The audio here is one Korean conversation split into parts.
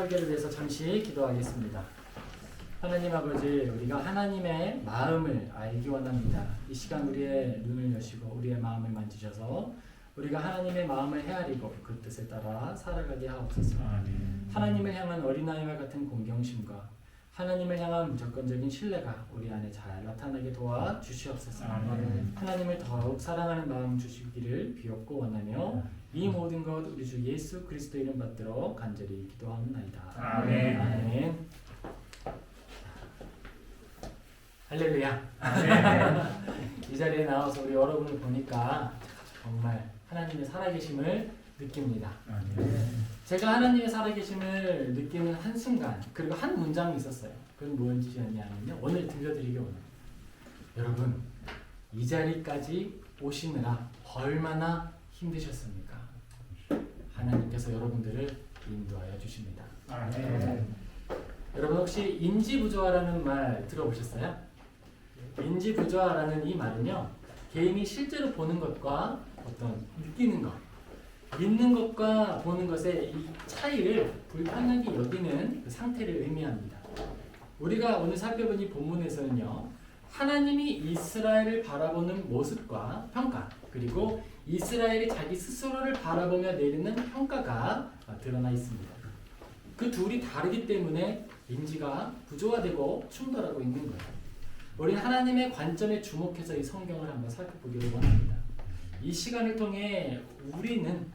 설교를 위해서 잠시 기도하겠습니다. 하나님 아버지, 우리가 하나님의 마음을 알기 원합니다. 이 시간 우리의 눈을 여시고 우리의 마음을 만지셔서 우리가 하나님의 마음을 헤아리고 그 뜻에 따라 살아가게 하옵소서. 하나님을 향한 어린아이와 같은 공경심과 하나님을 향한 무조건적인 신뢰가 우리 안에 잘 나타나게 도와 주시옵소서. 하나님을 더욱 사랑하는 마음 주시기를 비옵고 원하며 이 모든 것 우리 주 예수 그리스도 이름 받들어 간절히 기도하옵나이다. 아멘. 아멘. 할렐루야. 이 자리에 나와서 우리 여러분을 보니까 정말 하나님의 살아계심을 느낍니다. 제가 하나님의 살아계심을 느끼는 한순간, 그리고 한 문장이 있었어요. 그건 무엇이었냐면요, 오늘 들려드리기 원합니다. 여러분, 이 자리까지 오시느라 얼마나 힘드셨습니까? 하나님께서 여러분들을 인도하여 주십니다. 여러분 혹시 인지부조화라는 말 들어보셨어요? 인지부조화라는 이 말은요, 개인이 실제로 보는 것과 어떤 느끼는 것, 믿는 것과 보는 것의 이 차이를 불편하게 여기는 그 상태를 의미합니다. 우리가 오늘 살펴본 이 본문에서는요, 하나님이 이스라엘을 바라보는 모습과 평가, 그리고 이스라엘이 자기 스스로를 바라보며 내리는 평가가 드러나 있습니다. 그 둘이 다르기 때문에 인지가 부조화되고 충돌하고 있는 거예요. 우리 하나님의 관점에 주목해서 이 성경을 한번 살펴보기를 원합니다. 이 시간을 통해 우리는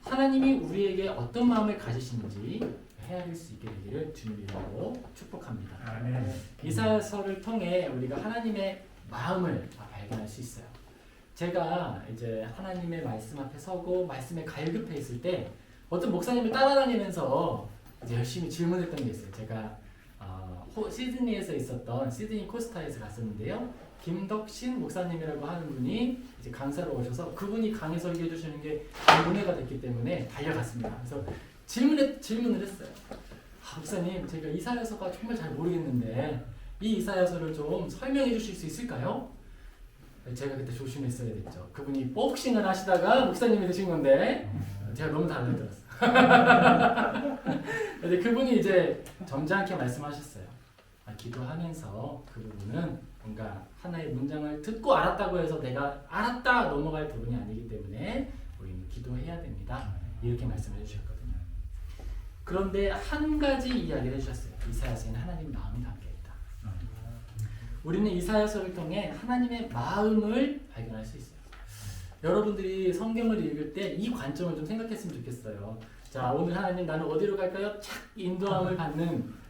하나님이 우리에게 어떤 마음을 가지시는지 헤아릴 수 있게 되기를 주님 이름으로 축복합니다. 이사야서를 통해 우리가 하나님의 마음을 발견할 수 있어요. 제가 이제 하나님의 말씀 앞에 서고 말씀에 갈급해 있을 때 어떤 목사님을 따라다니면서 이제 열심히 질문했던 게 있어요. 제가 시드니에서 있었던 시드니 코스타에서 갔었는데요. 김덕신 목사님이라고 하는 분이 이제 강사로 오셔서 그분이 강의 설교해 주시는 게 은혜가 됐기 때문에 달려갔습니다. 그래서 질문을 했어요. 목사님, 제가 이사야서가 정말 잘 모르겠는데 이 이사야서를 좀 설명해 주실 수 있을까요? 제가 그때 조심했어야 됐죠. 그분이 복싱을 하시다가 목사님이 되신 건데 제가 너무 달라들었어요. 근데 그분이 이제 점잖게 말씀하셨어요. 기도하면서 그 부분은 뭔가 하나의 문장을 듣고 알았다고 해서 내가 알았다 넘어갈 부분이 아니기 때문에 우리는 기도해야 됩니다. 이렇게 말씀해 주셨거든요. 그런데 한 가지 이야기를 해주셨어요. 이사야서에는 하나님 마음이 담겨있다. 우리는 이사야서를 통해 하나님의 마음을 발견할 수 있어요. 여러분들이 성경을 읽을 때 이 관점을 좀 생각했으면 좋겠어요. 자, 오늘 하나님 나는 어디로 갈까요? 착 인도함을 받는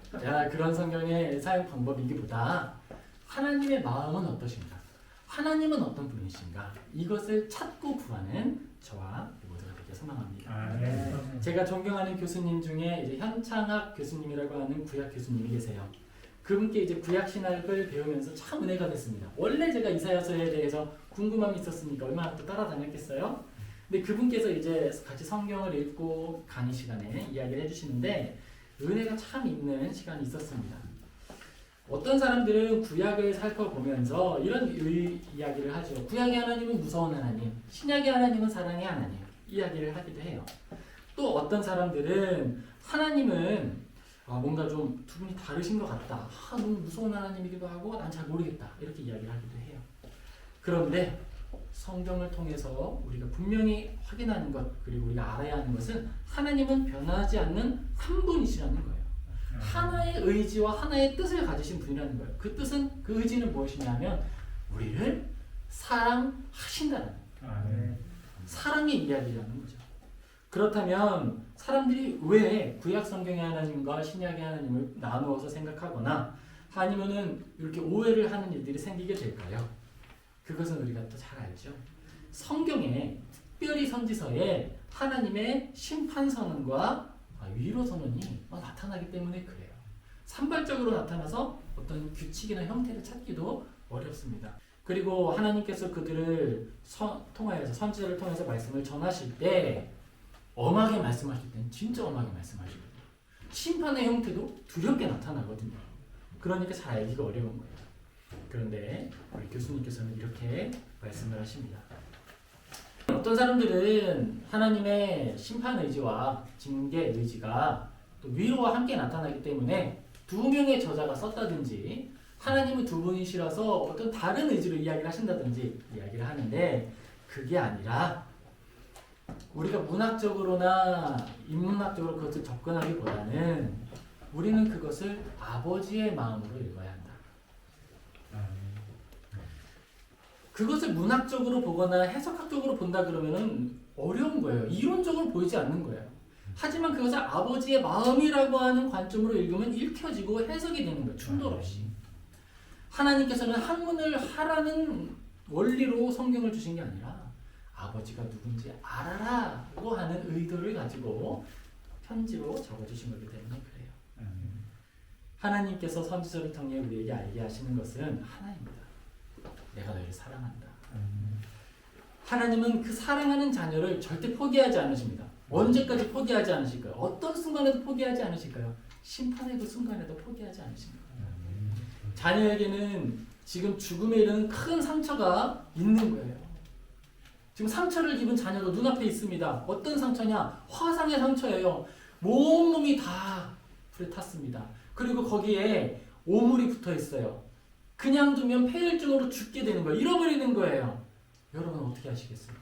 그런 성경의 사용 방법이기보다 하나님의 마음은 어떠신가? 하나님은 어떤 분이신가? 이것을 찾고 구하는 저와 모두가 되길 소망합니다. 제가 존경하는 교수님 중에 이제 현창학 교수님이라고 하는 구약 교수님이 계세요. 그분께 이제 구약 신학을 배우면서 참 은혜가 됐습니다. 원래 제가 이사야서에 대해서 궁금함이 있었으니까 얼마나 또 따라다녔겠어요? 근데 그분께서 이제 같이 성경을 읽고 강의 시간에 이야기를 해주시는데 은혜가 참 있는 시간이 있었습니다. 어떤 사람들은 구약을 살펴보면서 이런 이야기를 하죠. 구약의 하나님은 무서운 하나님, 신약의 하나님은 사랑의 하나님 이야기를 하기도 해요. 또 어떤 사람들은 하나님은 뭔가 좀 두 분이 다르신 것 같다. 너무 무서운 하나님이기도 하고 난 잘 모르겠다. 이렇게 이야기를 하기도 해요. 그런데 성경을 통해서 우리가 분명히 확인하는 것, 그리고 우리가 알아야 하는 것은 하나님은 변하지 않는 한 분이시라는 거예요. 하나의 의지와 하나의 뜻을 가지신 분이라는 거예요. 그 뜻은, 그 의지는 무엇이냐면 우리를 사랑하신다는 거예요. 사랑의 이야기라는 거죠. 그렇다면 사람들이 왜 구약 성경의 하나님과 신약의 하나님을 나누어서 생각하거나 아니면은 이렇게 오해를 하는 일들이 생기게 될까요? 그것은 우리가 또 잘 알죠. 성경에 특별히 선지서에 하나님의 심판 선언과 위로 선언이 나타나기 때문에 그래요. 산발적으로 나타나서 어떤 규칙이나 형태를 찾기도 어렵습니다. 그리고 하나님께서 그들을 통하여서 선지자를 통해서 말씀을 전하실 때 엄하게 말씀하실 때는 진짜 엄하게 말씀하시거든요. 심판의 형태도 두렵게 나타나거든요. 그러니까 잘 알기가 어려운 거예요. 그런데 우리 교수님께서는 이렇게 말씀을 하십니다. 어떤 사람들은 하나님의 심판 의지와 징계 의지가 또 위로와 함께 나타나기 때문에 두 명의 저자가 썼다든지 하나님은 두 분이시라서 어떤 다른 의지로 이야기를 하신다든지 이야기를 하는데 그게 아니라 우리가 문학적으로나 인문학적으로 그것을 접근하기보다는 우리는 그것을 아버지의 마음으로 읽어야 한다. 그것을 문학적으로 보거나 해석학적으로 본다 그러면은 어려운 거예요. 이론적으로 보이지 않는 거예요. 하지만 그것을 아버지의 마음이라고 하는 관점으로 읽으면 읽혀지고 해석이 되는 거예요. 충돌 없이. 하나님께서는 학문을 하라는 원리로 성경을 주신 게 아니라 아버지가 누군지 알아라고 하는 의도를 가지고 편지로 적어주신 거기 때문에 그래요. 하나님께서 선지서를 통해 우리에게 알게 하시는 것은 하나입니다. 내가 너희를 사랑한다. 하나님은 그 사랑하는 자녀를 절대 포기하지 않으십니다. 언제까지 포기하지 않으실까요? 어떤 순간에도 포기하지 않으실까요? 심판의 그 순간에도 포기하지 않으십니다. 자녀에게는 지금 죽음에 이르는 큰 상처가 있는 거예요. 지금 상처를 입은 자녀도 눈앞에 있습니다. 어떤 상처냐? 화상의 상처예요. 온몸이 다 불에 탔습니다. 그리고 거기에 오물이 붙어 있어요. 그냥 두면 폐혈증으로 죽게 되는 거예요. 잃어버리는 거예요. 여러분 어떻게 하시겠습니까?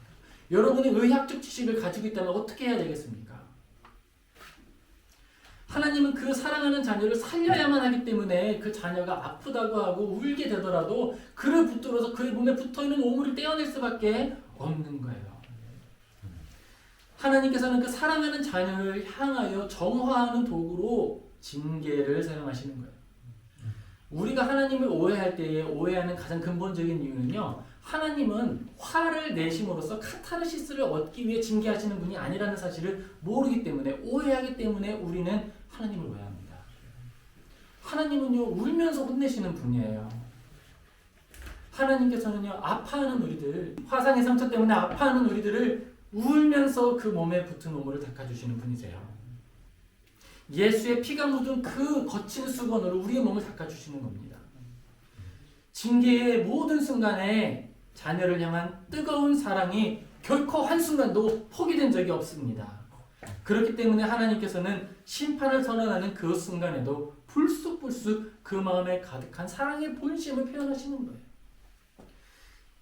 여러분이 의학적 지식을 가지고 있다면 어떻게 해야 되겠습니까? 하나님은 그 사랑하는 자녀를 살려야만 하기 때문에 그 자녀가 아프다고 하고 울게 되더라도 그를 붙들어서 그의 몸에 붙어있는 오물을 떼어낼 수밖에 없는 거예요. 하나님께서는 그 사랑하는 자녀를 향하여 정화하는 도구로 징계를 사용하시는 거예요. 우리가 하나님을 오해할 때에 오해하는 가장 근본적인 이유는요. 하나님은 화를 내심으로써 카타르시스를 얻기 위해 징계하시는 분이 아니라는 사실을 모르기 때문에 오해하기 때문에 우리는 하나님을 오해합니다. 하나님은요. 울면서 혼내시는 분이에요. 하나님께서는요. 아파하는 우리들, 화상의 상처 때문에 아파하는 우리들을 울면서 그 몸에 붙은 오물을 닦아주시는 분이세요. 예수의 피가 묻은 그 거친 수건으로 우리의 몸을 닦아주시는 겁니다. 징계의 모든 순간에 자녀를 향한 뜨거운 사랑이 결코 한순간도 포기된 적이 없습니다. 그렇기 때문에 하나님께서는 심판을 선언하는 그 순간에도 불쑥불쑥 그 마음에 가득한 사랑의 본심을 표현하시는 거예요.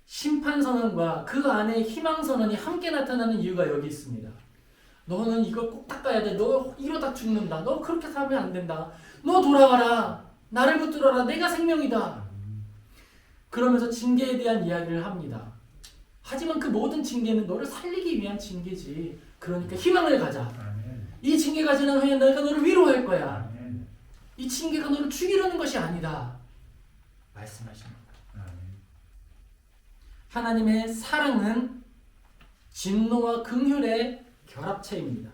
심판 선언과 그 안에 희망 선언이 함께 나타나는 이유가 여기 있습니다. 너는 이거 꼭 닦아야 돼. 너 이러다 죽는다. 너 그렇게 살면 안 된다. 너 돌아와라. 나를 붙들어라. 내가 생명이다. 그러면서 징계에 대한 이야기를 합니다. 하지만 그 모든 징계는 너를 살리기 위한 징계지. 그러니까 희망을 가자. 이 징계가 지난 후에 내가 너를 위로할 거야. 이 징계가 너를 죽이려는 것이 아니다. 말씀하십니다. 하나님의 사랑은 진노와 긍휼의 결합체입니다.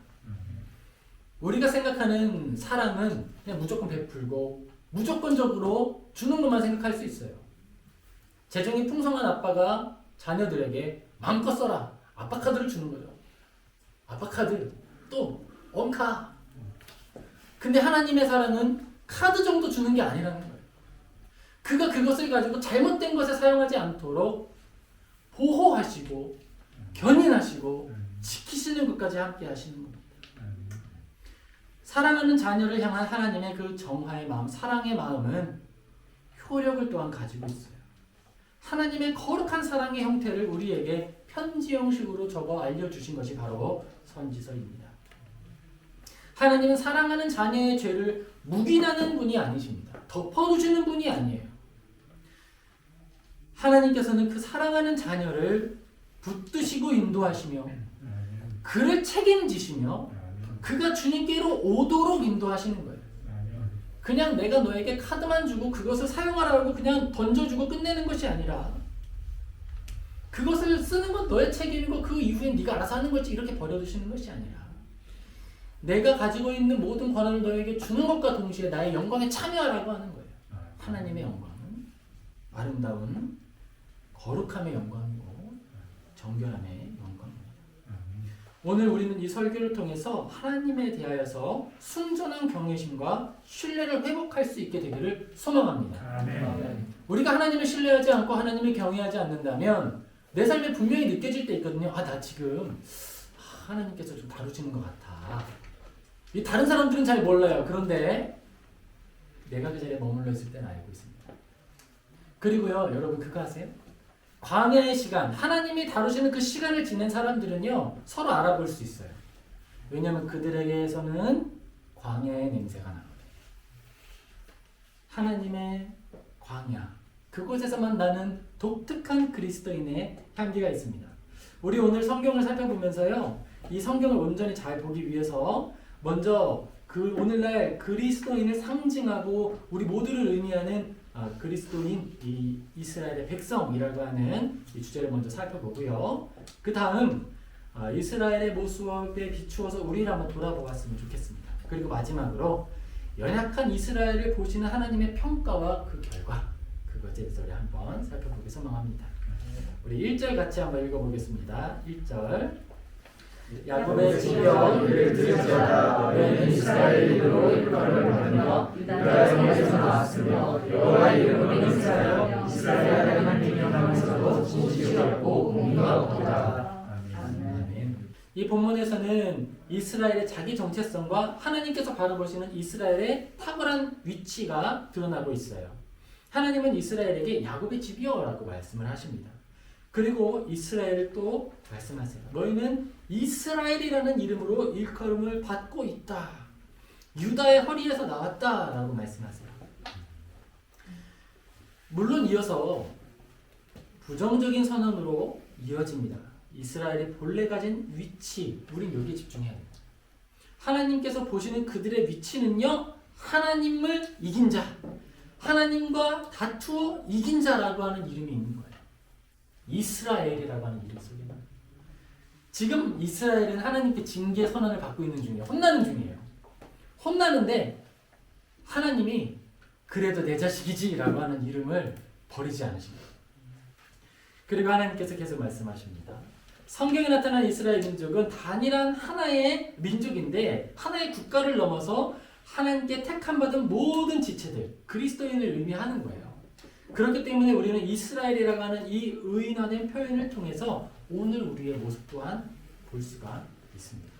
우리가 생각하는 사랑은 그냥 무조건 베풀고 무조건적으로 주는 것만 생각할 수 있어요. 재정이 풍성한 아빠가 자녀들에게 마음껏 써라. 아빠 카드를 주는 거죠. 아빠 카드, 또 원카. 근데 하나님의 사랑은 카드 정도 주는 게 아니라는 거예요. 그가 그것을 가지고 잘못된 것에 사용하지 않도록 보호하시고 견인하시고 지키시는 것까지 함께 하시는 겁니다. 사랑하는 자녀를 향한 하나님의 그 정화의 마음, 사랑의 마음은 효력을 또한 가지고 있어요. 하나님의 거룩한 사랑의 형태를 우리에게 편지 형식으로 적어 알려주신 것이 바로 선지서입니다. 하나님은 사랑하는 자녀의 죄를 묵인하는 분이 아니십니다. 덮어두시는 분이 아니에요. 하나님께서는 그 사랑하는 자녀를 붙드시고 인도하시며 그를 책임지시며 그가 주님께로 오도록 인도하시는 거예요. 그냥 내가 너에게 카드만 주고 그것을 사용하라고 그냥 던져주고 끝내는 것이 아니라 그것을 쓰는 건 너의 책임이고 그 이후엔 네가 알아서 하는 거지 이렇게 버려두시는 것이 아니라 내가 가지고 있는 모든 권한을 너에게 주는 것과 동시에 나의 영광에 참여하라고 하는 거예요. 하나님의 영광은 아름다운 거룩함의 영광이고 정결함의 영광입니다. 오늘 우리는 이 설교를 통해서 하나님에 대하여서 순전한 경외심과 신뢰를 회복할 수 있게 되기를 소망합니다. 우리가 하나님을 신뢰하지 않고 하나님을 경외하지 않는다면 내 삶에 분명히 느껴질 때 있거든요. 나 지금 하나님께서 좀 다루시는 것 같아. 이 다른 사람들은 잘 몰라요. 그런데 내가 그 자리에 머물러 있을 때는 알고 있습니다. 그리고요, 여러분 그거 아세요? 광야의 시간, 하나님이 다루시는 그 시간을 지낸 사람들은요, 서로 알아볼 수 있어요. 왜냐하면 그들에게서는 광야의 냄새가 나거든요. 하나님의 광야, 그곳에서만 나는 독특한 그리스도인의 향기가 있습니다. 우리 오늘 성경을 살펴보면서요, 이 성경을 온전히 잘 보기 위해서 먼저 그 오늘날 그리스도인을 상징하고 우리 모두를 의미하는 그리스도인 이 이스라엘의 백성이라고 하는 이 주제를 먼저 살펴보고요. 그 다음 이스라엘의 모습에 비추어서 우리를 한번 돌아보았으면 좋겠습니다. 그리고 마지막으로 연약한 이스라엘을 보시는 하나님의 평가와 그 결과, 그것에 대해서 우리 한번 살펴보기 소망합니다. 우리 1절 같이 한번 읽어보겠습니다. 1절 야곱의 지겨 이를 들을지어다 너희는 이스라엘 이름으로 일컬음을 받으며 유다의 성에서 나왔으며 여호와의 이름으로 인사하여 이스라엘의 하나님의 명하면서도 진실하고 공의가 없도다. 아멘. 이 본문에서는 이스라엘의 자기 정체성과 하나님께서 바라보시는 이스라엘의 탁월한 위치가 드러나고 있어요. 하나님은 이스라엘에게 야곱의 집이여라고 말씀을 하십니다. 그리고 이스라엘을 또 말씀하세요. 너희는 이스라엘이라는 이름으로 일컬음을 받고 있다. 유다의 허리에서 나왔다 라고 말씀하세요. 물론 이어서 부정적인 선언으로 이어집니다. 이스라엘이 본래 가진 위치, 우린 여기에 집중해야 돼요. 하나님께서 보시는 그들의 위치는요, 하나님을 이긴 자, 하나님과 다투어 이긴 자라고 하는 이름이 있는 거예요. 이스라엘이라고 하는 이름 속에는 지금 이스라엘은 하나님께 징계 선언을 받고 있는 중이에요. 혼나는 중이에요. 혼나는데 하나님이 그래도 내 자식이지 라고 하는 이름을 버리지 않으십니다. 그리고 하나님께서 계속 말씀하십니다. 성경에 나타난 이스라엘 민족은 단일한 하나의 민족인데 하나의 국가를 넘어서 하나님께 택함받은 모든 지체들, 그리스도인을 의미하는 거예요. 그렇기 때문에 우리는 이스라엘이라고 하는 이 의인화된 표현을 통해서 오늘 우리의 모습 또한 볼 수가 있습니다.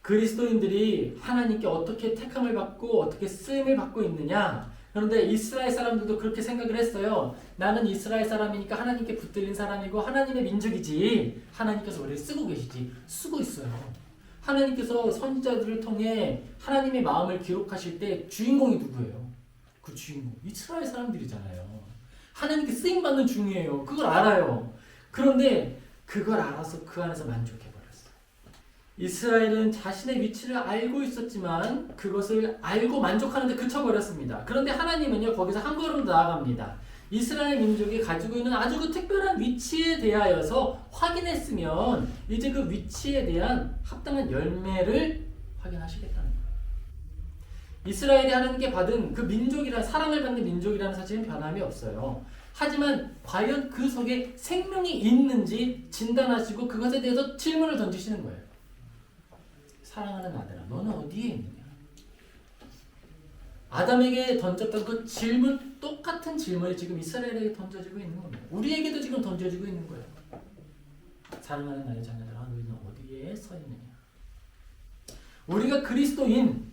그리스도인들이 하나님께 어떻게 택함을 받고 어떻게 쓰임을 받고 있느냐. 그런데 이스라엘 사람들도 그렇게 생각을 했어요. 나는 이스라엘 사람이니까 하나님께 붙들린 사람이고 하나님의 민족이지. 하나님께서 우리를 쓰고 계시지. 쓰고 있어요. 하나님께서 선지자들을 통해 하나님의 마음을 기록하실 때 주인공이 누구예요? 그 주인공 이스라엘 사람들이잖아요. 하나님께 쓰임받는 중이에요. 그걸 알아요. 그런데 그걸 알아서 그 안에서 만족해버렸어요. 이스라엘은 자신의 위치를 알고 있었지만 그것을 알고 만족하는데 그쳐버렸습니다. 그런데 하나님은요, 거기서 한 걸음 더 나아갑니다. 이스라엘 민족이 가지고 있는 아주 그 특별한 위치에 대하여서 확인했으면 이제 그 위치에 대한 합당한 열매를 확인하시겠다는 거예요. 이스라엘이 하나님께 받은 그 민족이란, 사랑을 받는 민족이라는 사실은 변함이 없어요. 하지만 과연 그 속에 생명이 있는지 진단하시고 그것에 대해서 질문을 던지시는 거예요. 사랑하는 아들아, 너는 어디에 있느냐? 아담에게 던졌던 그 질문, 똑같은 질문이 지금 이스라엘에게 던져지고 있는 겁니다. 우리에게도 지금 던져지고 있는 거예요. 사랑하는 나의 자녀들아, 너희는 어디에 서 있느냐? 우리가 그리스도인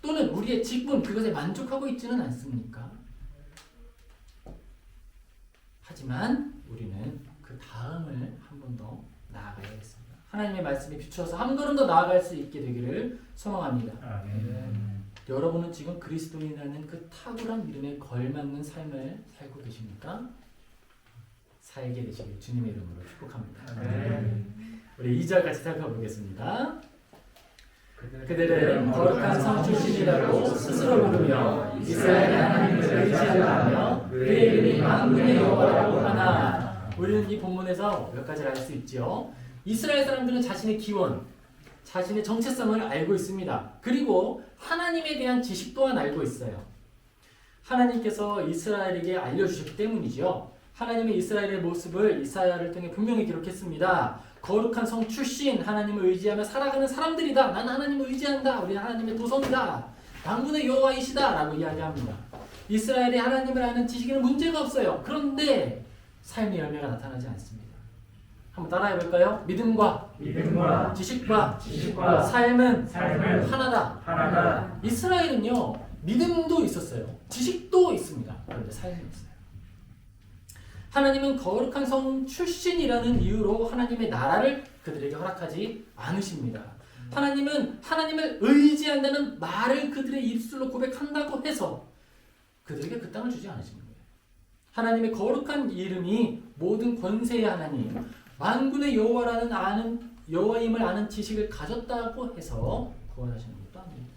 또는 우리의 직분, 그것에 만족하고 있지는 않습니까? 하지만 우리는 그 다음을 한 번 더 나아가야겠습니다. 하나님의 말씀에 비추어서 한 걸음 더 나아갈 수 있게 되기를 소망합니다. 아멘. 여러분은 지금 그리스도인이라는 그 탁월한 이름에 걸맞는 삶을 살고 계십니까? 살게 되시길 주님의 이름으로 축복합니다. 아멘. 우리 2절 같이 살펴보겠습니다. 그들은 거룩한 성 출신이라고 스스로 부르며 이스라엘 하나님을 의지하며 그의 이름이 만군의 여호와라고 하나. 우리는 이 본문에서 몇 가지를 알 수 있죠. 이스라엘 사람들은 자신의 기원, 자신의 정체성을 알고 있습니다. 그리고 하나님에 대한 지식 또한 알고 있어요. 하나님께서 이스라엘에게 알려주셨기 때문이죠. 하나님의 이스라엘의 모습을 이사야를 통해 분명히 기록했습니다. 거룩한 성 출신, 하나님을 의지하며 살아가는 사람들이다. 나는 하나님을 의지한다. 우리는 하나님의 도성이다. 만군의 여호와이시다 라고 이야기합니다. 이스라엘이 하나님을 아는 지식에는 문제가 없어요. 그런데 삶의 열매가 나타나지 않습니다. 한번 따라해볼까요? 믿음과 지식과 삶은 하나다. 이스라엘은요 믿음도 있었어요. 지식도 있습니다. 그런데 삶이 없어요. 하나님은 거룩한 성 출신이라는 이유로 하나님의 나라를 그들에게 허락하지 않으십니다. 하나님은 하나님을 의지한다는 말을 그들의 입술로 고백한다고 해서 그들에게 그 땅을 주지 않으신 거예요. 하나님의 거룩한 이름이 모든 권세의 하나님, 만군의 여호와라는 아는 여호와임을 아는 지식을 가졌다고 해서 구원하시는 것도 아닙니다.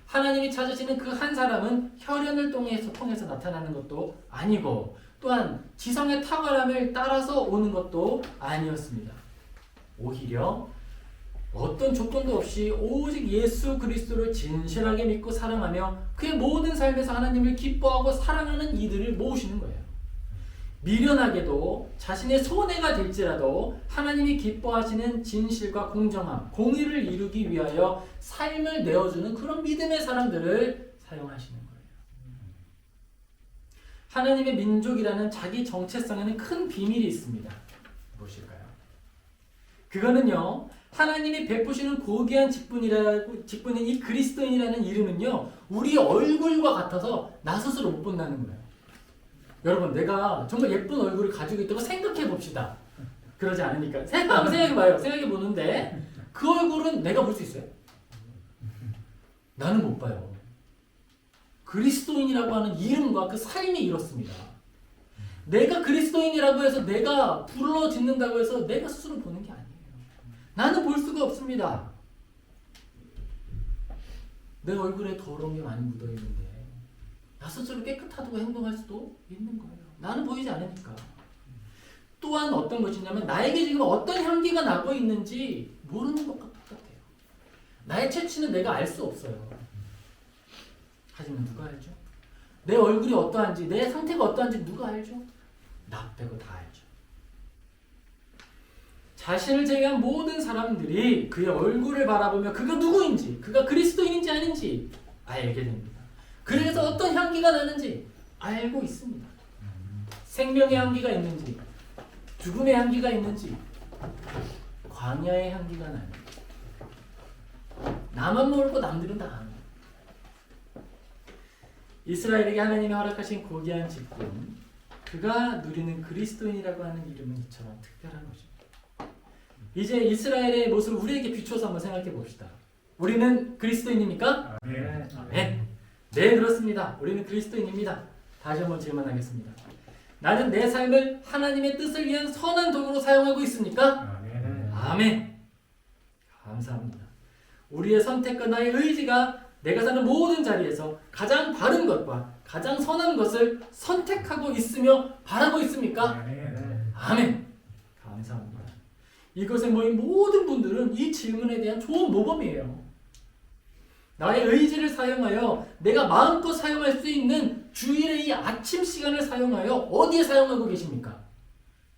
하나님이 찾으시는 그 한 사람은 혈연을 통해서 나타나는 것도 아니고 또한 지성의 탁월함을 따라서 오는 것도 아니었습니다. 오히려 어떤 조건도 없이 오직 예수 그리스도를 진실하게 믿고 사랑하며 그의 모든 삶에서 하나님을 기뻐하고 사랑하는 이들을 모으시는 거예요. 미련하게도 자신의 손해가 될지라도 하나님이 기뻐하시는 진실과 공정함, 공의를 이루기 위하여 삶을 내어주는 그런 믿음의 사람들을 사용하시는 거예요. 하나님의 민족이라는 자기 정체성에는 큰 비밀이 있습니다. 무엇일까요? 그거는요, 하나님이 베푸시는 고귀한 직분인 이 그리스도인이라는 이름은요, 우리 얼굴과 같아서 나 스스로 못 본다는 거예요. 여러분, 내가 정말 예쁜 얼굴을 가지고 있다고 생각해 봅시다. 그러지 않으니까. 생각해 봐요. 생각해 보는데 그 얼굴은 내가 볼 수 있어요? 나는 못 봐요. 그리스도인이라고 하는 이름과 그 삶이 이렇습니다. 내가 그리스도인이라고 해서 내가 불러 짓는다고 해서 내가 스스로 보는 게 아니에요. 나는 볼 수가 없습니다. 내 얼굴에 더러운 게 많이 묻어 있는데 나 스스로 깨끗하다고 행동할 수도 있는 거예요. 나는 보이지 않으니까. 또한 어떤 것이냐면 나에게 지금 어떤 향기가 나고 있는지 모르는 것과 똑같아요. 나의 체취는 내가 알 수 없어요. 하지만 누가 알죠? 내 얼굴이 어떠한지, 내 상태가 어떠한지 누가 알죠? 나 빼고 다 알죠. 자신을 제외한 모든 사람들이 그의 얼굴을 바라보며 그가 누구인지, 그가 그리스도인인지 아닌지 알게 됩니다. 그래서 어떤 향기가 나는지 알고 있습니다. 생명의 향기가 있는지, 죽음의 향기가 있는지, 광야의 향기가 나는지. 나만 모르고 남들은 다 압니다. 이스라엘에게 하나님이 허락하신 고귀한 직분, 그가 누리는 그리스도인이라고 하는 이름은 이처럼 특별한 것입니다. 이제 이스라엘의 모습을 우리에게 비춰서 한번 생각해 봅시다. 우리는 그리스도인입니까? 네. 네, 그렇습니다. 우리는 그리스도인입니다. 다시 한번 질문하겠습니다. 나는 내 삶을 하나님의 뜻을 위한 선한 도구로 사용하고 있습니까? 아멘. 감사합니다. 우리의 선택과 나의 의지가 내가 사는 모든 자리에서 가장 바른 것과 가장 선한 것을 선택하고 있으며 바라고 있습니까? 아멘. 감사합니다. 이것에 모인 모든 분들은 이 질문에 대한 좋은 모범이에요. 나의 의지를 사용하여 내가 마음껏 사용할 수 있는 주일의 이 아침 시간을 사용하여 어디에 사용하고 계십니까?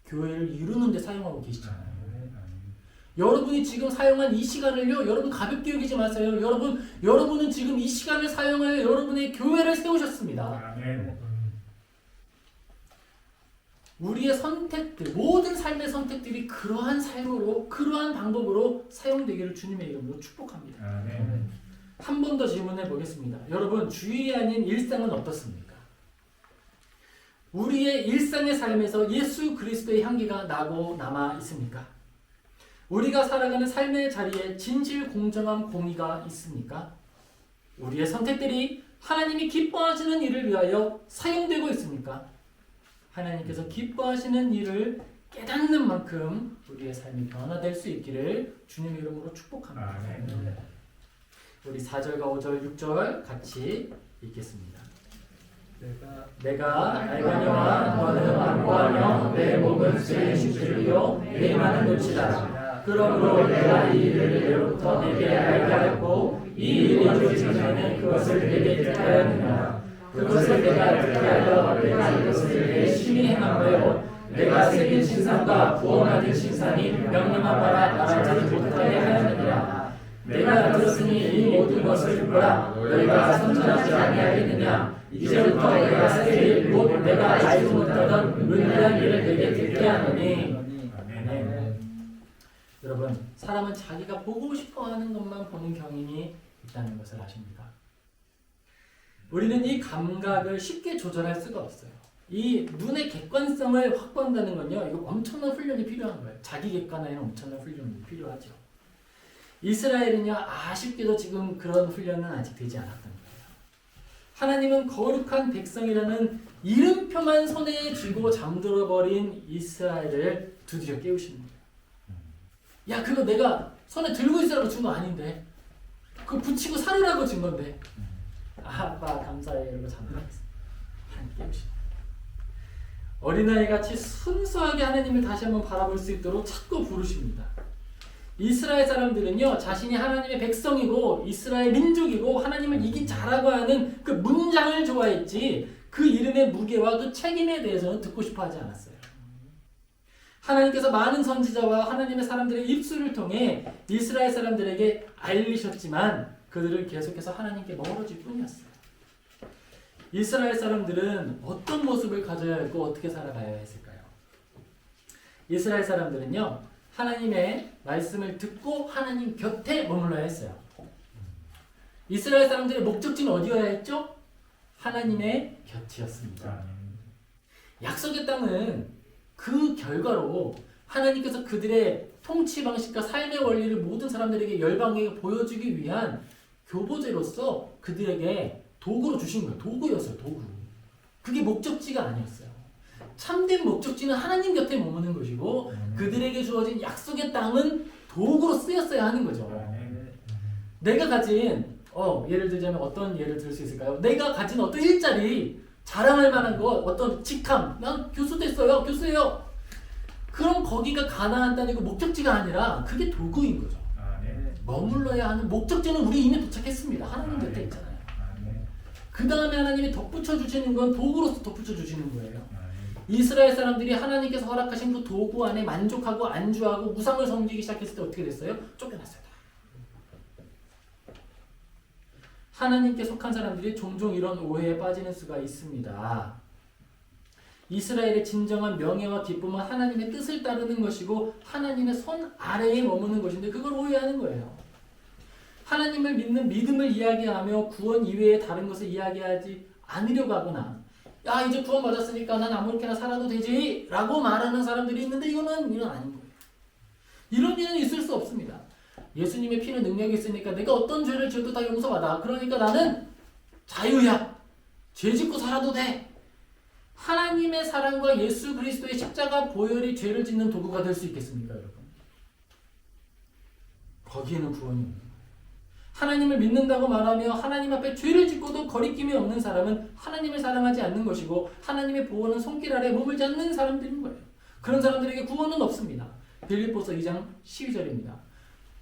교회를 이루는 데 사용하고 계시잖아요. 여러분이 지금 사용한 이 시간을요, 여러분 가볍게 여기지 마세요. 여러분은 지금 이 시간을 사용하여 여러분의 교회를 세우셨습니다. 우리의 선택들, 모든 삶의 선택들이 그러한 삶으로, 그러한 방법으로 사용되기를 주님의 이름으로 축복합니다. 한 번 더 질문해 보겠습니다. 여러분, 주일이 아닌 일상은 어떻습니까? 우리의 일상의 삶에서 예수 그리스도의 향기가 나고 남아 있습니까? 우리가 살아가는 삶의 자리에 진실, 공정함, 공의가 있습니까? 우리의 선택들이 하나님이 기뻐하시는 일을 위하여 사용되고 있습니까? 하나님께서 기뻐하시는 일을 깨닫는 만큼 우리의 삶이 변화될 수 있기를 주님의 이름으로 축복합니다. 우리 4절과 5절, 6절 같이 읽겠습니다. 내가 알거니와 너는 안고하며 내 몸은 죄의 식줄이요 내 힘은 놓치다. 그러므로 내가 이 일을 예로부터 내게 알게 하였고 이 일이 이루어지기 전에 그것을 내게 택하였느냐. 그것을 내가 택하여 내가 이것을 내게 심히 행함으로 내가 새긴 신상과 구원하는 신상이 명령한 바라 말하지 못하게 하였느니라. 내가 들었으니 이 모든 것을 듣거라. 너희가 선전하지 아니하겠느냐. 이제부터 내가 새길 곧 내가 알지 못하던 은밀한 일을 내게 듣게 하노니. 여러분, 사람은 자기가 보고 싶어하는 것만 보는 경향이 있다는 것을 아십니까? 우리는 이 감각을 쉽게 조절할 수가 없어요. 이 눈의 객관성을 확보한다는 건요, 이거 엄청난 훈련이 필요한 거예요. 자기 객관화에는 엄청난 훈련이 필요하죠. 이스라엘은요, 아쉽게도 지금 그런 훈련은 아직 되지 않았던 거예요. 하나님은 거룩한 백성이라는 이름표만 손에 쥐고 잠들어버린 이스라엘을 드디어 깨우시는 거예요. 야, 그거 내가 손에 들고 있으라고 준 거 아닌데, 그거 붙이고 살으라고 준 건데, 아빠 감사해 이러고 잠들었어. 하나님 깨우시는 거예요. 어린아이같이 순수하게 하나님을 다시 한번 바라볼 수 있도록 자꾸 부르십니다. 이스라엘 사람들은요, 자신이 하나님의 백성이고 이스라엘 민족이고 하나님을 이긴 자라고 하는 그 문장을 좋아했지, 그 이름의 무게와 그 책임에 대해서는 듣고 싶어 하지 않았어요. 하나님께서 많은 선지자와 하나님의 사람들의 입술을 통해 이스라엘 사람들에게 알리셨지만 그들은 계속해서 하나님께 멀어질 뿐이었어요. 이스라엘 사람들은 어떤 모습을 가져야 했고 어떻게 살아가야 했을까요? 이스라엘 사람들은요, 하나님의 말씀을 듣고 하나님 곁에 머물러야 했어요. 이스라엘 사람들의 목적지는 어디여야 했죠? 하나님의 곁이었습니다. 약속의 땅은 그 결과로 하나님께서 그들의 통치 방식과 삶의 원리를 모든 사람들에게 열방에게 보여주기 위한 교보제로서 그들에게 도구로 주신 거예요. 도구였어요. 도구. 그게 목적지가 아니었어요. 참된 목적지는 하나님 곁에 머무는 것이고 그들에게 주어진 약속의 땅은 도구로 쓰였어야 하는 거죠. 내가 가진 예를 들자면 어떤 예를 들 수 있을까요? 내가 가진 어떤 일자리, 자랑할 만한 것, 어떤 직함, 난 교수 됐어요, 교수예요. 그럼 거기가 가나안 땅이고 목적지가 아니라 그게 도구인 거죠. 머물러야 하는 목적지는 우리 이미 도착했습니다. 하나님 곁에 있잖아요. 그 다음에 하나님이 덧붙여 주시는 건 도구로서 덧붙여 주시는 거예요. 이스라엘 사람들이 하나님께서 허락하신 그 도구 안에 만족하고 안주하고 우상을 섬기기 시작했을 때 어떻게 됐어요? 쫓겨났어요. 하나님께 속한 사람들이 종종 이런 오해에 빠지는 수가 있습니다. 이스라엘의 진정한 명예와 기쁨은 하나님의 뜻을 따르는 것이고 하나님의 손 아래에 머무는 것인데 그걸 오해하는 거예요. 하나님을 믿는 믿음을 이야기하며 구원 이외에 다른 것을 이야기하지 않으려고 하거나 야 이제 구원 받았으니까 난 아무렇게나 살아도 되지 라고 말하는 사람들이 있는데 이건 아닌 거예요. 이런 일은 있을 수 없습니다. 예수님의 피는 능력이 있으니까 내가 어떤 죄를 지어도 다 용서받아. 그러니까 나는 자유야. 죄 짓고 살아도 돼. 하나님의 사랑과 예수 그리스도의 십자가 보혈이 죄를 짓는 도구가 될 수 있겠습니까, 여러분? 거기에는 구원이 없는 거예요. 하나님을 믿는다고 말하며 하나님 앞에 죄를 짓고도 거리낌이 없는 사람은 하나님을 사랑하지 않는 것이고 하나님의 보호는 손길 아래 머물지 않는 사람들인 거예요. 그런 사람들에게 구원은 없습니다. 빌립보서 2장 12절입니다.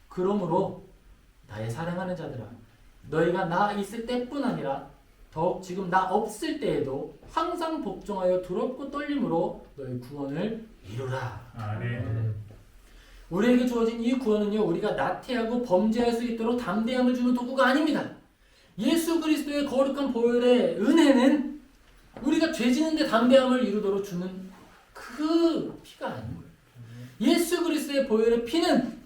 그러므로 나의 사랑하는 자들아 너희가 나 있을 때뿐 아니라 더욱 지금 나 없을 때에도 항상 복종하여 두렵고 떨림으로 너희 구원을 이루라. 아멘. 우리에게 주어진 이 구원은요 우리가 나태하고 범죄할 수 있도록 담대함을 주는 도구가 아닙니다. 예수 그리스도의 거룩한 보혈의 은혜는 우리가 죄 지는데 담대함을 이루도록 주는 그 피가 아닌 거예요. 예수 그리스도의 보혈의 피는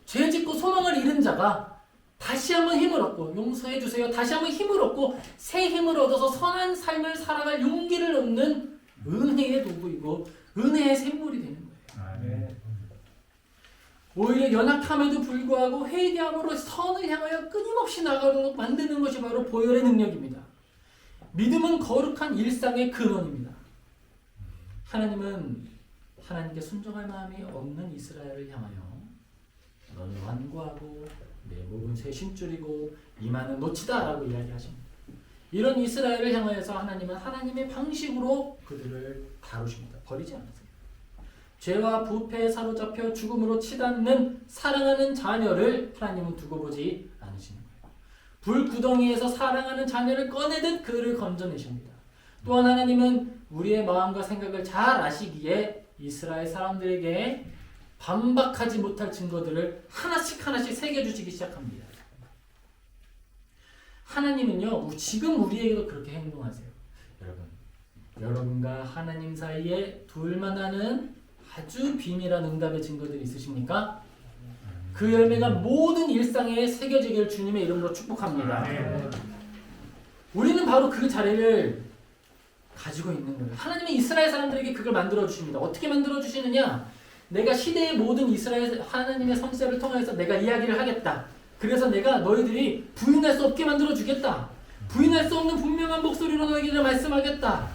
죄 짓고 소망을 잃은 자가 다시 한번 힘을 얻고 용서해 주세요. 다시 한번 힘을 얻고 새 힘을 얻어서 선한 삶을 살아갈 용기를 얻는 은혜의 도구이고 은혜의 샘물이 되는 거예요. 아멘. 오히려 연약함에도 불구하고 회개함으로 선을 향하여 끊임없이 나가도록 만드는 것이 바로 보혈의 능력입니다. 믿음은 거룩한 일상의 근원입니다. 하나님은 하나님께 순종할 마음이 없는 이스라엘을 향하여 너는 완고하고 내 목은 새 심줄이고 이마는 노치다 라고 이야기하십니다. 이런 이스라엘을 향하여서 하나님은 하나님의 방식으로 그들을 다루십니다. 버리지 않으세요. 죄와 부패에 사로잡혀 죽음으로 치닫는 사랑하는 자녀를 하나님은 두고 보지 않으시는 거예요. 불구덩이에서 사랑하는 자녀를 꺼내듯 그를 건져내십니다. 또한 하나님은 우리의 마음과 생각을 잘 아시기에 이스라엘 사람들에게 반박하지 못할 증거들을 하나씩 하나씩 새겨주시기 시작합니다. 하나님은요 지금 우리에게도 그렇게 행동하세요. 여러분과 하나님 사이에 둘만 아는 아주 비밀한 응답의 증거들이 있으십니까? 그 열매가 모든 일상에 새겨지기를 주님의 이름으로 축복합니다. 우리는 바로 그 자리를 가지고 있는 거예요. 하나님은 이스라엘 사람들에게 그걸 만들어 주십니다. 어떻게 만들어 주시느냐? 내가 시대의 모든 이스라엘 하나님의 선지자를 통해서 내가 이야기를 하겠다. 그래서 내가 너희들이 부인할 수 없게 만들어 주겠다. 부인할 수 없는 분명한 목소리로 너희에게 말씀하겠다.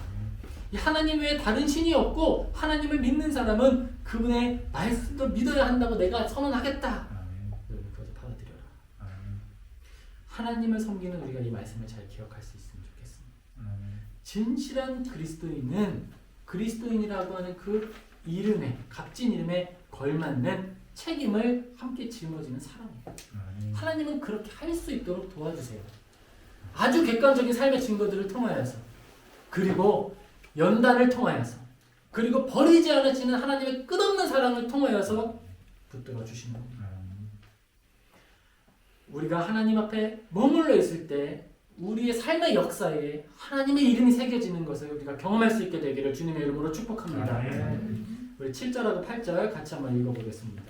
이 하나님 외에 다른 신이 없고 하나님을 믿는 사람은 그분의 말씀도 믿어야 한다고 내가 선언하겠다. 여러분 그것을 받아들여라. 하나님을 섬기는 우리가 이 말씀을 잘 기억할 수 있으면 좋겠습니다. 진실한 그리스도인은 그리스도인이라고 하는 그 이름에, 값진 이름에 걸맞는 책임을 함께 짊어지는 사람이에요. 하나님은 그렇게 할 수 있도록 도와주세요. 아주 객관적인 삶의 증거들을 통하여서, 그리고 연단을 통하여서, 그리고 버리지 않으시는 하나님의 끝없는 사랑을 통하여서 붙들어 주시는 겁니다. 우리가 하나님 앞에 머물러 있을 때 우리의 삶의 역사에 하나님의 이름이 새겨지는 것을 우리가 경험할 수 있게 되기를 주님의 이름으로 축복합니다. 우리 7절하고 8절 같이 한번 읽어보겠습니다.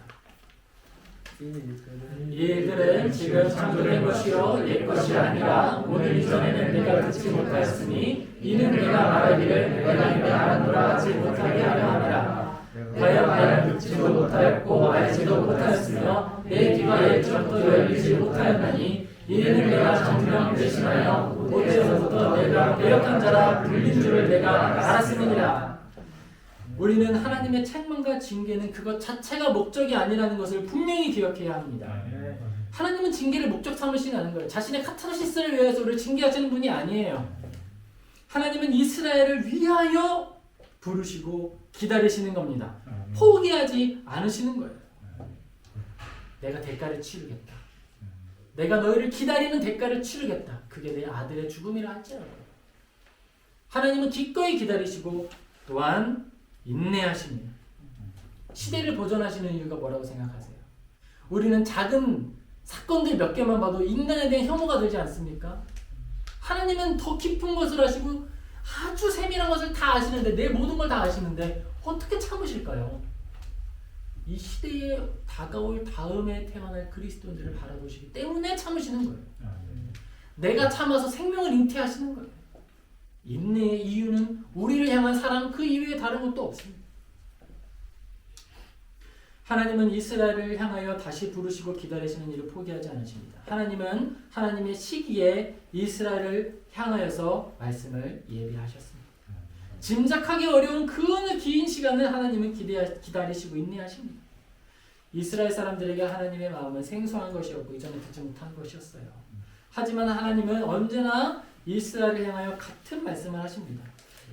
이 일들은 지금 창조된 것이요 옛 것이 아니라 오늘 이전에는 내가 듣지 못하였으니 이는 내가 말하기를 내가 이미 알았노라 하지 못하게 하려 함이라. 과연 나는 듣지도 못하였고 알지도 못하였으며 내 귀가 옛전부터 열리지 못하였나니 이는 내가 정령 대신하여 모태에서부터 내가 배역한 자라 불린 줄을 내가 알았음이니라. 우리는 하나님의 책망과 징계는 그것 자체가 목적이 아니라는 것을 분명히 기억해야 합니다. 하나님은 징계를 목적 삼으시지 않은 거예요. 자신의 카타르시스를 위해서 우리를 징계하시는 분이 아니에요. 하나님은 이스라엘을 위하여 부르시고 기다리시는 겁니다. 포기하지 않으시는 거예요. 내가 대가를 치르겠다. 내가 너희를 기다리는 대가를 치르겠다. 그게 내 아들의 죽음이라 할지라도. 하나님은 기꺼이 기다리시고 또한 인내하십니다. 시대를 보존하시는 이유가 뭐라고 생각하세요? 우리는 작은 사건들 몇 개만 봐도 인간에 대한 혐오가 되지 않습니까? 하나님은 더 깊은 것을 아시고 아주 세밀한 것을 다 아시는데, 내 모든 걸 다 아시는데 어떻게 참으실까요? 이 시대에 다가올 다음에 태어날 그리스도인들을 바라보시기 때문에 참으시는 거예요. 내가 참아서 생명을 잉태하시는 거예요. 인내의 이유는 우리를 향한 사랑 그 이외에 다른 것도 없습니다. 하나님은 이스라엘을 향하여 다시 부르시고 기다리시는 일을 포기하지 않으십니다. 하나님은 하나님의 시기에 이스라엘을 향하여서 말씀을 예비하셨습니다. 짐작하기 어려운 그 어느 긴 시간을 하나님은 기다리시고 인내하십니다. 이스라엘 사람들에게 하나님의 마음은 생소한 것이었고 이전에 듣지 못한 것이었어요. 하지만 하나님은 언제나 이스라엘을 향하여 같은 말씀을 하십니다.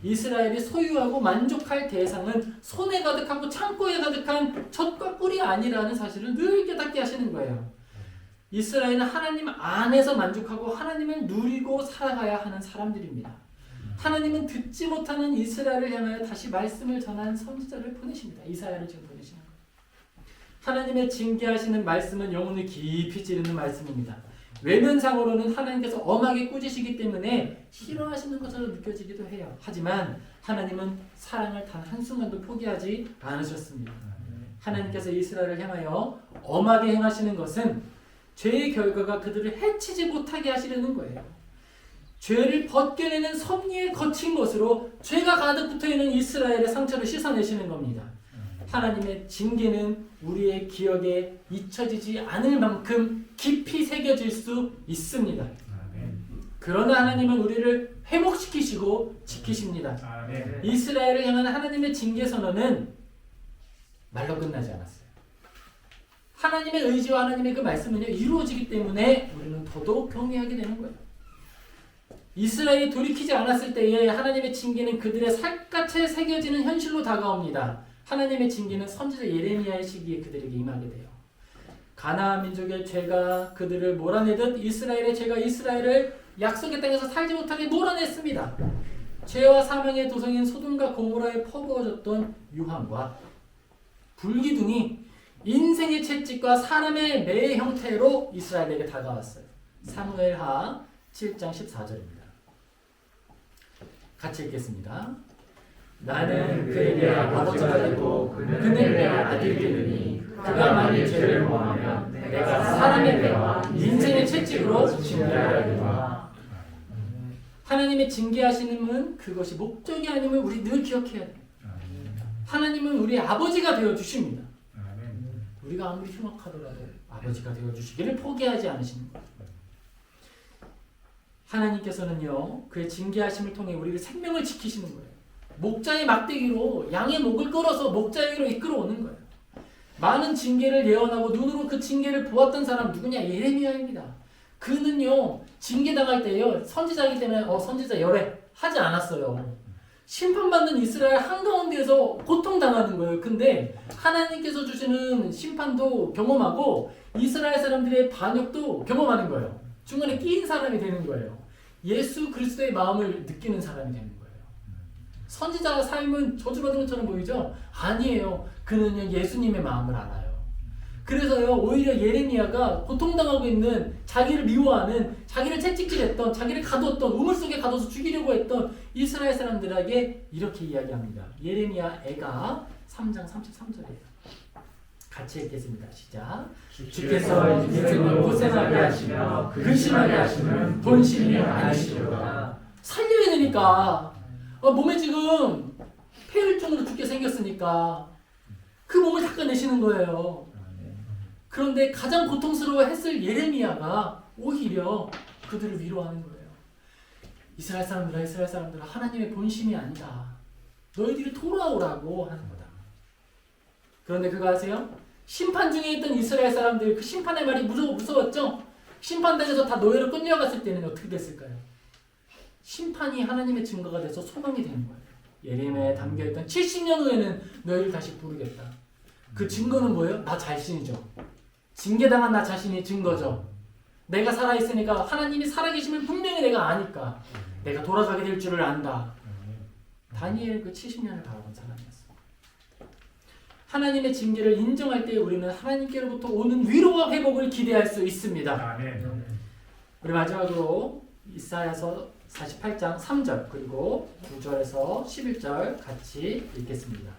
이스라엘이 소유하고 만족할 대상은 손에 가득하고 창고에 가득한 젖과 꿀이 아니라는 사실을 늘 깨닫게 하시는 거예요. 이스라엘은 하나님 안에서 만족하고 하나님을 누리고 살아가야 하는 사람들입니다. 하나님은 듣지 못하는 이스라엘을 향하여 다시 말씀을 전한 선지자를 보내십니다. 이사야를 지금 보내시는 거예요. 하나님의 징계하시는 말씀은 영혼을 깊이 찌르는 말씀입니다. 외면상으로는 하나님께서 엄하게 꾸짖으시기 때문에 싫어하시는 것으로 느껴지기도 해요. 하지만 하나님은 사랑을 단 한순간도 포기하지 않으셨습니다. 하나님께서 이스라엘을 향하여 엄하게 행하시는 것은 죄의 결과가 그들을 해치지 못하게 하시려는 거예요. 죄를 벗겨내는 섭리에 거친 것으로 죄가 가득 붙어있는 이스라엘의 상처를 씻어내시는 겁니다. 하나님의 징계는 우리의 기억에 잊혀지지 않을 만큼 깊이 새겨질 수 있습니다. 그러나 하나님은 우리를 회복시키시고 지키십니다. 이스라엘을 향한 하나님의 징계 선언은 말로 끝나지 않았어요. 하나님의 의지와 하나님의 그 말씀은요, 이루어지기 때문에 우리는 더더욱 경외하게 되는 거예요. 이스라엘이 돌이키지 않았을 때에 하나님의 징계는 그들의 살갗에 새겨지는 현실로 다가옵니다. 하나님의 징계는 선지자 예레미야의 시기에 그들에게 임하게 돼요. 가나안 민족의 죄가 그들을 몰아내듯 이스라엘의 죄가 이스라엘을 약속의 땅에서 살지 못하게 몰아냈습니다. 죄와 사망의 도성인 소돔과 고모라에 퍼부어졌던 유황과 불기둥이 인생의 채찍과 사람의 매의 형태로 이스라엘에게 다가왔어요. 사무엘하 7장 14절입니다. 같이 읽겠습니다. 나는 그에게 아버지가 되고 그는 내 아들이 되느니 그가 만일 죄를 범하면 내가 사람의 배와 인생의 채찍으로 징계하리라. 하나님의 징계하시는 그것이 목적이 아님을 우리 늘 기억해야 돼요. 하나님은 우리 아버지가 되어 주십니다. 우리가 아무리 흉악하더라도 아버지가 되어 주시기를 포기하지 않으시는 거예요. 하나님께서는요, 그의 징계하심을 통해 우리를 생명을 지키시는 거예요. 목자의 막대기로 양의 목을 끌어서 목자에게로 이끌어오는 거예요. 많은 징계를 예언하고 눈으로 그 징계를 보았던 사람 누구냐? 예레미야입니다. 그는요, 징계당할 때요, 선지자이기 때문에 선지자 열애 하지 않았어요. 심판받는 이스라엘 한가운데에서 고통당하는 거예요. 근데 하나님께서 주시는 심판도 경험하고 이스라엘 사람들의 반역도 경험하는 거예요. 중간에 끼인 사람이 되는 거예요. 예수 그리스도의 마음을 느끼는 사람이 되는 거예요. 선지자 삶은 저주받은 것처럼 보이죠? 아니에요. 그는요, 예수님의 마음을 알아요. 그래서요, 오히려 예레미야가 고통당하고 있는, 자기를 미워하는, 자기를 채찍질했던, 자기를 가두었던, 우물 속에 가둬서 죽이려고 했던 이스라엘 사람들에게 이렇게 이야기합니다. 예레미야 애가 3장 33절이에요. 같이 읽겠습니다. 시작. 주께서 인생을 고생하게 하시며 근심하게 하시는 본심이 아니시로다. 살려야 되니까. 몸에 지금 폐혈증으로 죽게 생겼으니까 그 몸을 닦아내시는 거예요. 그런데 가장 고통스러워했을 예레미야가 오히려 그들을 위로하는 거예요. 이스라엘 사람들아, 하나님의 본심이 아니다. 너희들이 돌아오라고 하는 거다. 그런데 그거 아세요? 심판 중에 있던 이스라엘 사람들, 그 심판의 말이 무서웠죠? 심판당에서 다 노예로 끌려갔을 때는 어떻게 됐을까요? 심판이 하나님의 증거가 돼서 소망이 되는 거예요. 예레미야에 담겨있던 70년 후에는 너희를 다시 부르겠다. 그 증거는 뭐예요? 나 자신이죠. 징계당한 나 자신이 증거죠. 내가 살아있으니까, 하나님이 살아계시면 분명히 내가 아니까, 내가 돌아가게 될 줄을 안다. 다니엘 그 70년을 바라본 사람이었어. 하나님의 징계를 인정할 때 우리는 하나님께로부터 오는 위로와 회복을 기대할 수 있습니다. 우리 마지막으로 이사야서 48장 3절 그리고 9절에서 11절 같이 읽겠습니다.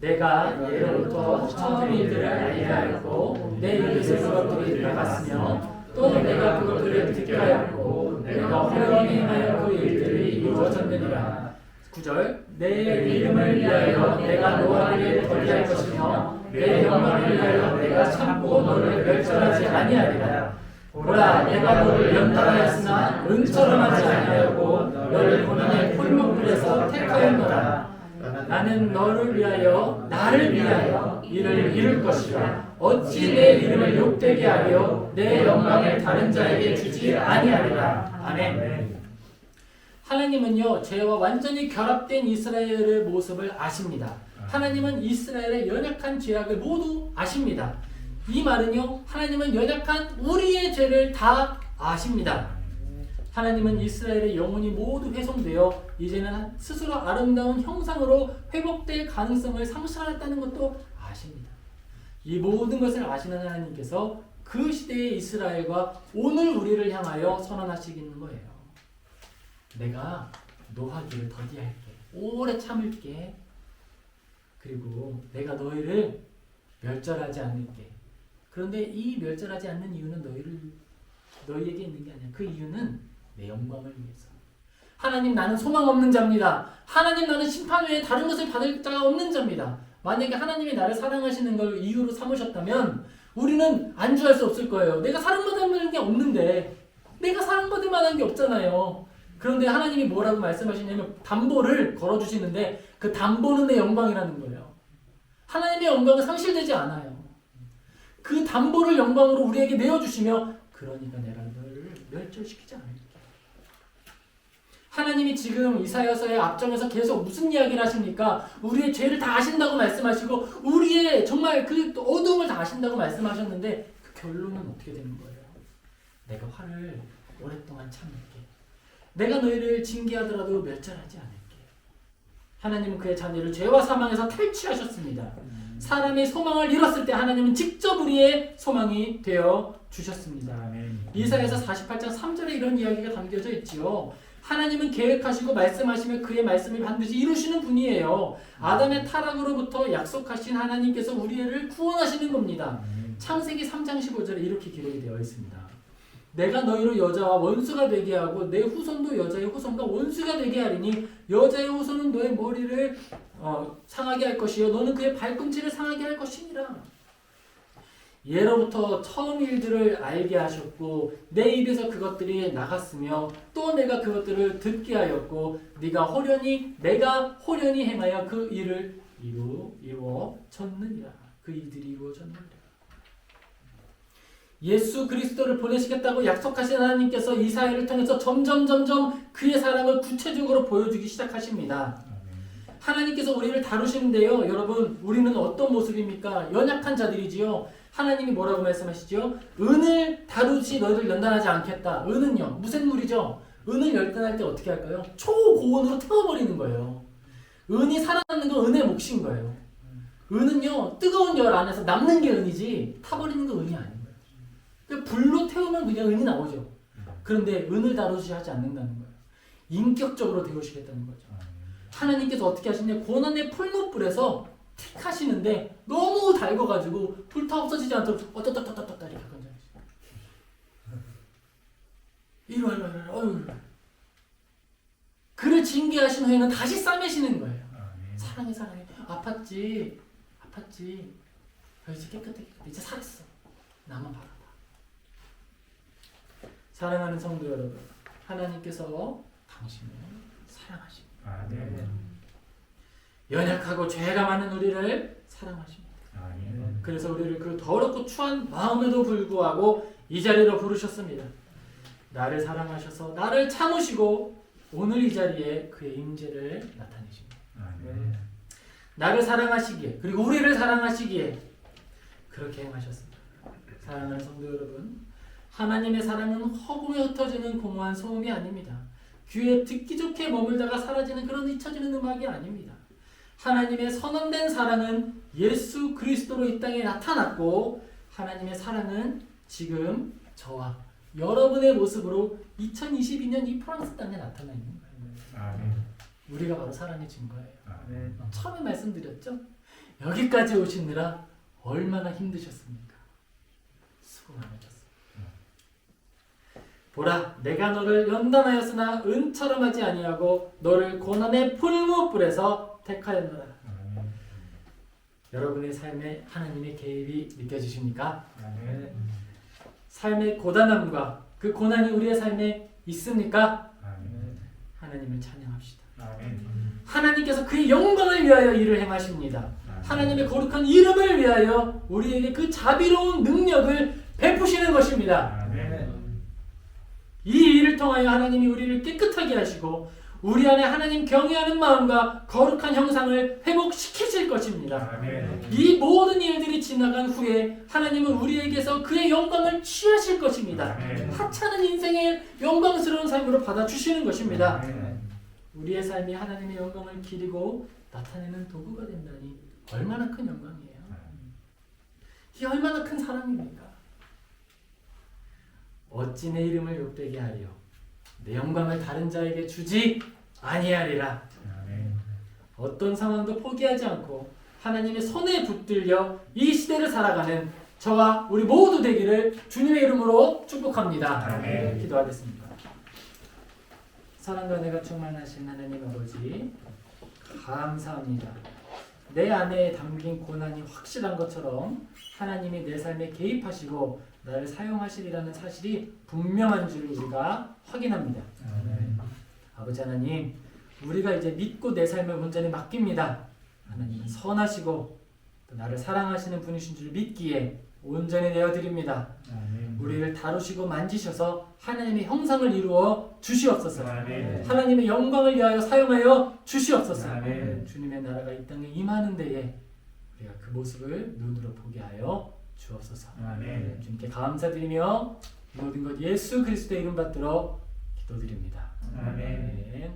내가 예로부터 처음 일들을 알게 하였고 내 입에서 그것들이 들어갔으며 또 내가 그것들을 듣게 하였고 내가 호연히 행하여 그 일들이 이루어졌느니라. 9절 내 이름을 위하여 내가 노하기를 더디할 것이며 내 영광을 위하여 내가 참고 너를 멸절하지 아니하리라. 보라 내가 너를 연단하였으나 은처럼 하지 아니하고 너를 고난의 풀무불에서 택하였노라. 나는 너를 위하여 나를 위하여 이를 이룰 것이라. 어찌 내 이름을 욕되게 하려 내 영광을 다른 자에게 주지 아니하리라. 아멘. 하나님은요, 죄와 완전히 결합된 이스라엘의 모습을 아십니다. 하나님은 이스라엘의 연약한 죄악을 모두 아십니다. 이 말은요, 하나님은 연약한 우리의 죄를 다 아십니다. 하나님은 이스라엘의 영혼이 모두 훼손되어 이제는 스스로 아름다운 형상으로 회복될 가능성을 상실하였다는 것도 아십니다. 이 모든 것을 아시는 하나님께서 그 시대의 이스라엘과 오늘 우리를 향하여 선언하시는 거예요. 내가 노하기를 더디할게. 오래 참을게. 그리고 내가 너희를 멸절하지 않을게. 그런데 이 멸절하지 않는 이유는 너희에게 있는 게 아니야. 그 이유는 내 영광을 위해서. 하나님 나는 소망 없는 자입니다. 하나님 나는 심판 외에 다른 것을 받을 자가 없는 자입니다. 만약에 하나님이 나를 사랑하시는 걸 이유로 삼으셨다면 우리는 안주할 수 없을 거예요. 내가 사랑받을 만한 게 없는데, 내가 사랑받을 만한 게 없잖아요. 그런데 하나님이 뭐라고 말씀하시냐면 담보를 걸어주시는데 그 담보는 내 영광이라는 거예요. 하나님의 영광은 상실되지 않아요. 그 담보를 영광으로 우리에게 내어주시며 그러니까 내가 너를 멸절시키지 않을게. 하나님이 지금 이사야서의 앞장에서 계속 무슨 이야기를 하십니까? 우리의 죄를 다 아신다고 말씀하시고 우리의 정말 그 어두움을 다 아신다고 말씀하셨는데 그 결론은 어떻게 되는 거예요? 내가 화를 오랫동안 참을게. 내가 너희를 징계하더라도 멸절하지 않을게. 하나님은 그의 자녀를 죄와 사망에서 탈취하셨습니다. 사람이 소망을 잃었을 때 하나님은 직접 우리의 소망이 되어 주셨습니다. 이사야서 48장 3절에 이런 이야기가 담겨져 있지요. 하나님은 계획하시고 말씀하시면 그의 말씀을 반드시 이루시는 분이에요. 아담의 타락으로부터 약속하신 하나님께서 우리를 구원하시는 겁니다. 창세기 3장 15절에 이렇게 기록이 되어 있습니다. 내가 너희로 여자와 원수가 되게 하고 내 후손도 여자의 후손과 원수가 되게 하리니 여자의 후손은 너의 머리를 상하게 할 것이요 너는 그의 발꿈치를 상하게 할 것이니라. 예로부터 처음 일들을 알게 하셨고 내 입에서 그것들이 나갔으며 또 내가 그것들을 듣게 하였고 내가 호련히 행하여 그 일을 이루어졌느니라. 그 일들이 이루어졌느니라. 예수 그리스도를 보내시겠다고 약속하신 하나님께서 이사야를 통해서 점점 그의 사랑을 구체적으로 보여주기 시작하십니다. 하나님께서 우리를 다루시는데요. 여러분, 우리는 어떤 모습입니까? 연약한 자들이지요. 하나님이 뭐라고 말씀하시죠? 은을 다루지 너희를 연단하지 않겠다. 은은요, 무슨 물이죠? 은을 연단할 때 어떻게 할까요? 초고온으로 태워버리는 거예요. 은이 살아남는 건 은의 몫인 거예요. 은은요, 뜨거운 열 안에서 남는 게 은이지 타버리는 건 은이 아닌 거예요. 그러니까 불로 태우면 그냥 은이 나오죠. 그런데 은을 다루지 하지 않는다는 거예요. 인격적으로 데우시겠다는 거죠. 하나님께서 어떻게 하시냐? 고난의 풀무불에서 틱 하시는데 너무 달궈가지고 불타 없어지지 않도록 어떠떠떠떠떠 이렇게 건져내시죠. 이러 그를 징계하신 후에는 다시 싸매시는 거예요. 사랑해 아팠지 이제 깨끗해 이제 살았어. 나만 바라봐. 사랑하는 성도 여러분, 하나님께서 당신을 사랑하십니다. 연약하고 죄가 많은 우리를 사랑하십니다. 그래서 우리를 그 더럽고 추한 마음에도 불구하고 이 자리로 부르셨습니다. 나를 사랑하셔서 나를 참으시고 오늘 이 자리에 그의 임재를 나타내십니다. 나를 사랑하시기에 그리고 우리를 사랑하시기에 그렇게 행하셨습니다. 사랑하는 성도 여러분, 하나님의 사랑은 허공에 흩어지는 공허한 소음이 아닙니다. 귀에 듣기 좋게 머물다가 사라지는 그런 잊혀지는 음악이 아닙니다. 하나님의 선언된 사랑은 예수 그리스도로 이 땅에 나타났고 하나님의 사랑은 지금 저와 여러분의 모습으로 2022년 이 프랑스 땅에 나타나 있는 거예요. 우리가 바로 사랑의 증거예요. 처음에 말씀드렸죠? 여기까지 오시느라 얼마나 힘드셨습니까? 수고 많으셨습니다. 보라, 내가 너를 연단하였으나 은처럼 하지 아니하고 너를 고난의 풀무불에서 택하였노라. 여러분의 삶에 하나님의 개입이 느껴지십니까? 삶의 고단함과 그 고난이 우리의 삶에 있습니까? 하나님을 찬양합시다. 하나님께서 그의 영광을 위하여 일을 행하십니다. 하나님의 거룩한 이름을 위하여 우리에게 그 자비로운 능력을 베푸시는 것입니다. 이 일을 통하여 하나님이 우리를 깨끗하게 하시고 우리 안에 하나님 경외하는 마음과 거룩한 형상을 회복시키실 것입니다. 이 모든 일들이 지나간 후에 하나님은 우리에게서 그의 영광을 취하실 것입니다. 하찮은 인생의 영광스러운 삶으로 받아주시는 것입니다. 우리의 삶이 하나님의 영광을 기리고 나타내는 도구가 된다니 얼마나 큰 영광이에요. 이게 얼마나 큰 사랑입니까? 어찌 내 이름을 욕되게 하리요 내 영광을 다른 자에게 주지 아니하리라. 어떤 상황도 포기하지 않고 하나님의 손에 붙들려 이 시대를 살아가는 저와 우리 모두 되기를 주님의 이름으로 축복합니다. 기도하겠습니다. 사랑과 은혜가 충만하신 하나님 아버지, 감사합니다. 내 안에 담긴 고난이 확실한 것처럼 하나님이 내 삶에 개입하시고 나를 사용하시리라는 사실이 분명한 줄 우리가 확인합니다. 아버지 하나님, 우리가 이제 믿고 내 삶을 온전히 맡깁니다. 하나님은 선하시고 또 나를 사랑하시는 분이신 줄 믿기에 온전히 내어드립니다. 우리를 다루시고 만지셔서 하나님의 형상을 이루어 주시옵소서. 하나님의 영광을 위하여 사용하여 주시옵소서. 주님의 나라가 이 땅에 임하는 데에 우리가 그 모습을 눈으로 보게 하여 주옵소서. 주님께 감사드리며 모든 것 예수 그리스도의 이름 받들어 기도드립니다. 아멘.